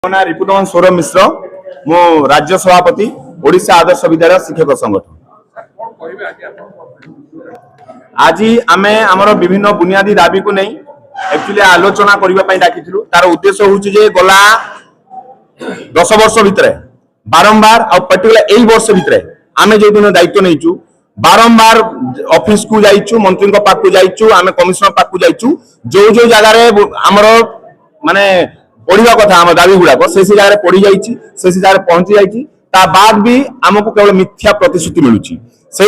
ना रिपुदमन सौरभ मिश्र मो राज्य सभापति ओडिशा आदर्श विद्यालय शिक्षक संगठन। आज आमे आमर विभिन्न बुनियादी दाबी को नहीं एक्चुअली आलोचना करने डाकिथिलु। तार उद्देश्य होउछि जे गला 10 वर्ष भितर बारंबार और पर्टिकुलर एई वर्ष भितर आमे जे दिन दायित्व नैचु बारंबार ऑफिस को जाइचु, मंत्री को पाक को जाइचु, आमे कमिश्नर पाक को जाइचु, जो जगह रे हमर माने पढ़ा कथा आम दाबी गुड़ाक से जगह पढ़ी से जगह पहुंची जाइए ता बाद भी आमको केवल मिथ्या प्रतिश्रुति मिलूची। से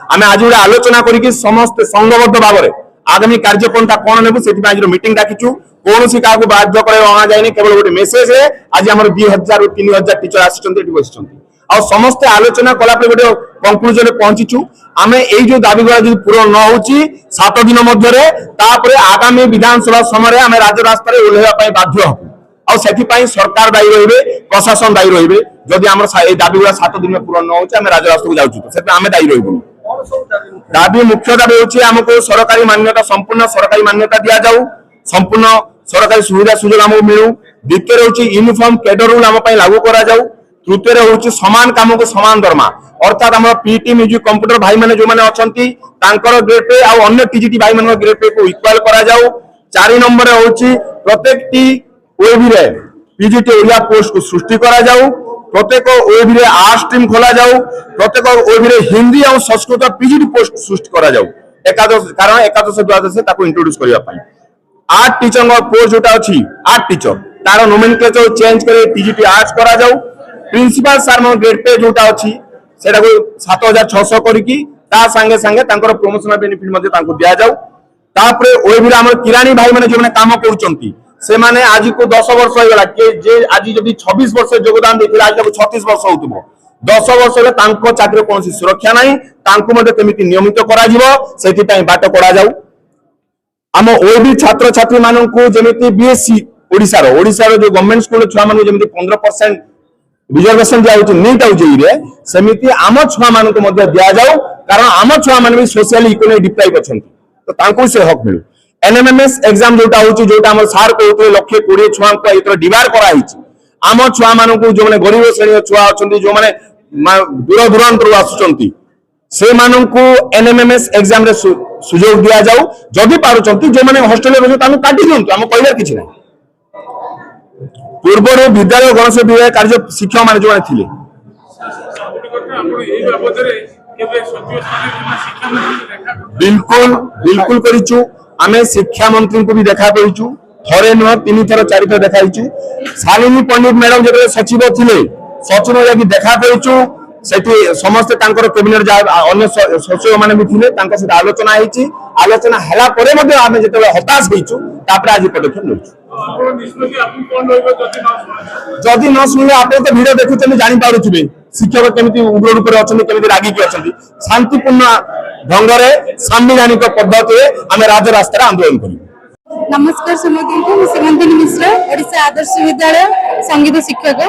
आम आज गोटे आलोचना करके समस्त संघबद्ध भाव में आगामी कार्यपंथा कौन नेबू से आज मीटिंग डाकिचु। कौन सी क्या बाध्य करा जाए केवल गोटे मेसेज है आज आम 2000 ରୁ 3000 टीचर आसी बस आ समस्ते आलोचना कलापर गोटे कंक्लूजन पहुंचीचु। आम यही जो दाबी गुड़ा जो पूरण न हो 7 दिन मध्य आगामी विधानसभा समय आम राजरास्ता ओह्लैवा बाध्य हूँ और सरकार दायी रे प्रशासन दायी रे जदि आम दाबी गुड़ा 7 दिन में पूरण न हो राजरास्ता को जाऊँ तो आम दायी रही। दाबी मुख्य दाबी होची आमको सरकारी मान्यता संपूर्ण सरकारी मान्यता दिया जाऊ, संपूर्ण सरकारी सुविधा सुजोग आमको मिलू। द्वितीय होची यूनिफॉर्म कैडर रूल आम लागू करा जाऊ। तृतीय होची समान काम को समान दरमा अर्थात आम पीटी म्यूजिक कंप्यूटर भाई मैंने जो मैंने अच्छी ग्रेड पे और अन्य टीजीटी भाई मान ग्रेड पे को इक्वाल करा जाऊ। 4 नंबर होची प्रत्येक टी ओएबी रे पीजीटी ओडिया पोस्ट को सृष्टि करा जाऊ। प्रत्येक ओएबी रे आर्ट स्ट्रीम खोला जाऊ। प्रत्येक ओएबी रे हिंदी और संस्कृत पीजीटी पोस्ट सृष्टि करा जाऊ। एकादश कारण एकादश द्वादश ताको इंट्रोड्यूस करिया पई आर्ट टीचर पोस्ट जोटा अछि आर्ट टीचर तार नोमेनक्लेचर चेंज करे टीजीटी आर्ट्स करा जाऊ। प्रिंसिपल सार मन ग्रेड पे जोटा अछि सेटा को 7600 करिकी ता संगे संगे तांकर प्रमोशनल बेनिफिट मध्ये तांको दिया जाऊ। तापरे ओएबी रे हमर किरानी भाई माने जो माने काम करूचंती से माने आज को 10 वर्ष हो गला के जे आज जदी 26 वर्ष योगदान देथिला आज को 36 वर्ष होतबो 10 वर्ष ले तांको चाकरी कोनसी सुरक्षा नाही तांको मध्ये केमिति नियमित करा जिवो सेति पई बाट करा जाऊ। हम ओएबी छात्र छात्री मानन को जेमिति बीएससी ओडिसा रो जो गवर्नमेंट स्कूल छुआ मानन जेमिति 15% रिजर्वेशन दिया होची नीट आउ जेई रे सेमिति आम छुआ मानन को मध्ये दिया जाऊ। कारण आम छुआ माने भी सोशली इकोनॉमिक डिप्राइव अछंती तो तांको से हक मिलू। एनएमएमएस एग्जाम जोटा होची जोटा हमर सार कहउतले 120 छुआ को एतर डिवाइड करा हिची आम छुआ मानन को जो माने गरीब श्रेणी छुआ अछंती जो माने दूर दूरांत रो आसुचंती से मानन को एनएमएमएस एग्जाम रे सुजोग दिया जाऊ। जदि पारुचंती जो माने हॉस्टल रे बजे तानु काटी दियंतु हम कहबार किछि नै। पूर्व विद्यालय गणेश विभाग कार्य शिक्षक मान जो थिले बिल्कुल बिल्कुल करिचु। आमे शिक्षा मंत्री को भी देखा करिचु थरे न 3 थर 4 थर देखाइचु। शालिनी पंडित मैडम जब सचिव थिले सचिव जाकी देखा करिचु सेठी समस्त तांकर कैबिनेट जा अन्य सचिव माने भी थिले तांका से आलोचना हिची। आलोचना हला परे मध्ये आमे जेतले हताश हिचु तापर आज पदक्षेप लेचु। जदि न सुनले आप तो वीडियो देखुते जानी पारुथिबे शिक्षक केमिति उग्र रूप रे अछंती केमिति रागी के अछंती शांतिपूर्ण ढंग रे संवैधानिक पद्धति रे आमे राज रास्ता रे आंदोलन करियो। नमस्कार समस्त को सीमंतिनी मिश्र ओडिशा आदर्श विद्यालय संगीत शिक्षक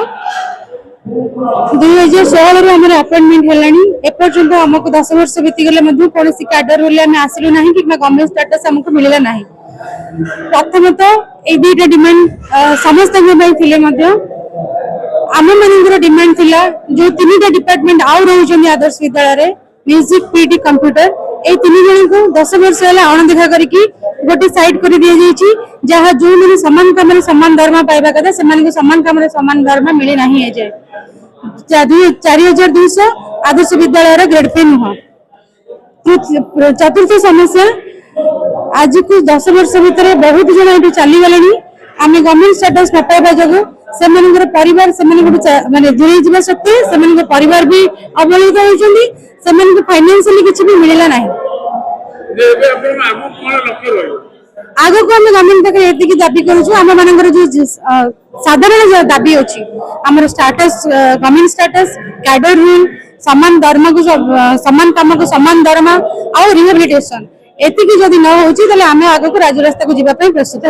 2016 रे हमर अपॉइंटमेंट हेलानी एपर्यंत हमको 10 वर्ष बीती गले मध्ये कोनोसी कैडर होले हम आसिलु नाही कि गवर्नमेंट स्टेटस हमको मिलला नाही। प्रथमतः ए दुईटा डिमांड समस्त थिले आम मान डिमांड थिला जो 3टा डिपार्टमेंट आउ रोचन आदर्श विद्यालय रे म्यूजिक पीटी कंप्यूटर ए 3 जन को 10 वर्ष है अणदेखा करके गोटे साइड कर दिया जाइए जहाँ जो मैंने समान काम समान दरमा पाइबा कथा से समान काम समान दरमा मिले ना है जाए 4200 आदर्श विद्यालय ग्रेड पे नुह। चतुर्थ समस्या आज को 10 वर्ष भितर बहुत जन ये चली गले आम गवर्नमेंट स्टेटस न पाइबा जो से परिवार से माने दूरी जीवा सत्ते से परिवार भी अवहेलित होइछन्ती से फाइनेंशियली किछि भी मिलला नाही। आगो को हम गवर्नमेंट तक एतिकी दाबी करूछु आम मानकर जो साधारण दाबी अछि हमर status government status cadre rule समान दरमा को समान काम को समान दरमा और रिहेबिलिटेशन एतिकी जदि न होछि तले आमे आगो को राज रास्ता को जीवा पय प्रस्तुत।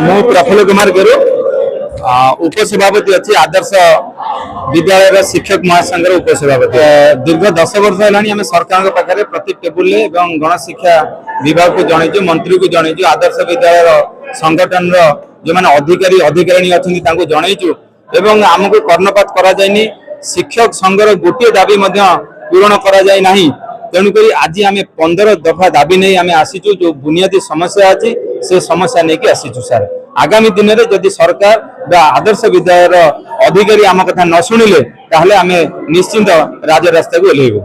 मो प्रफुल्ल कुमार गेरो उपसभापति अच्छी आदर्श विद्यालय शिक्षक महासंघ उपसभापति दीर्घ 10 वर्ष है सरकार पाखे प्रति टेबुल गणशिक्षा विभाग को जनईचु मंत्री को जनईचु आदर्श विद्यालय संगठन जो मैंने अधिकारी अधिकारिणी अच्छी जनईचु एवं आमको कर्णपात करा जायनि शिक्षक संघर गोटे दाबी पूरण करा जाय नाही तेणुक आज आम 15 दफा दाबी नहीं आम आसीचु जो बुनियादी समस्या अच्छी से समस्या नहीं कि आसीचु सर आगामी दिन में जदि सरकार आदर्श विद्यालय अधिकारी आम कथा न शुणिले ताहले आम निश्चिंत राजरास्ता को ओह्लैबु।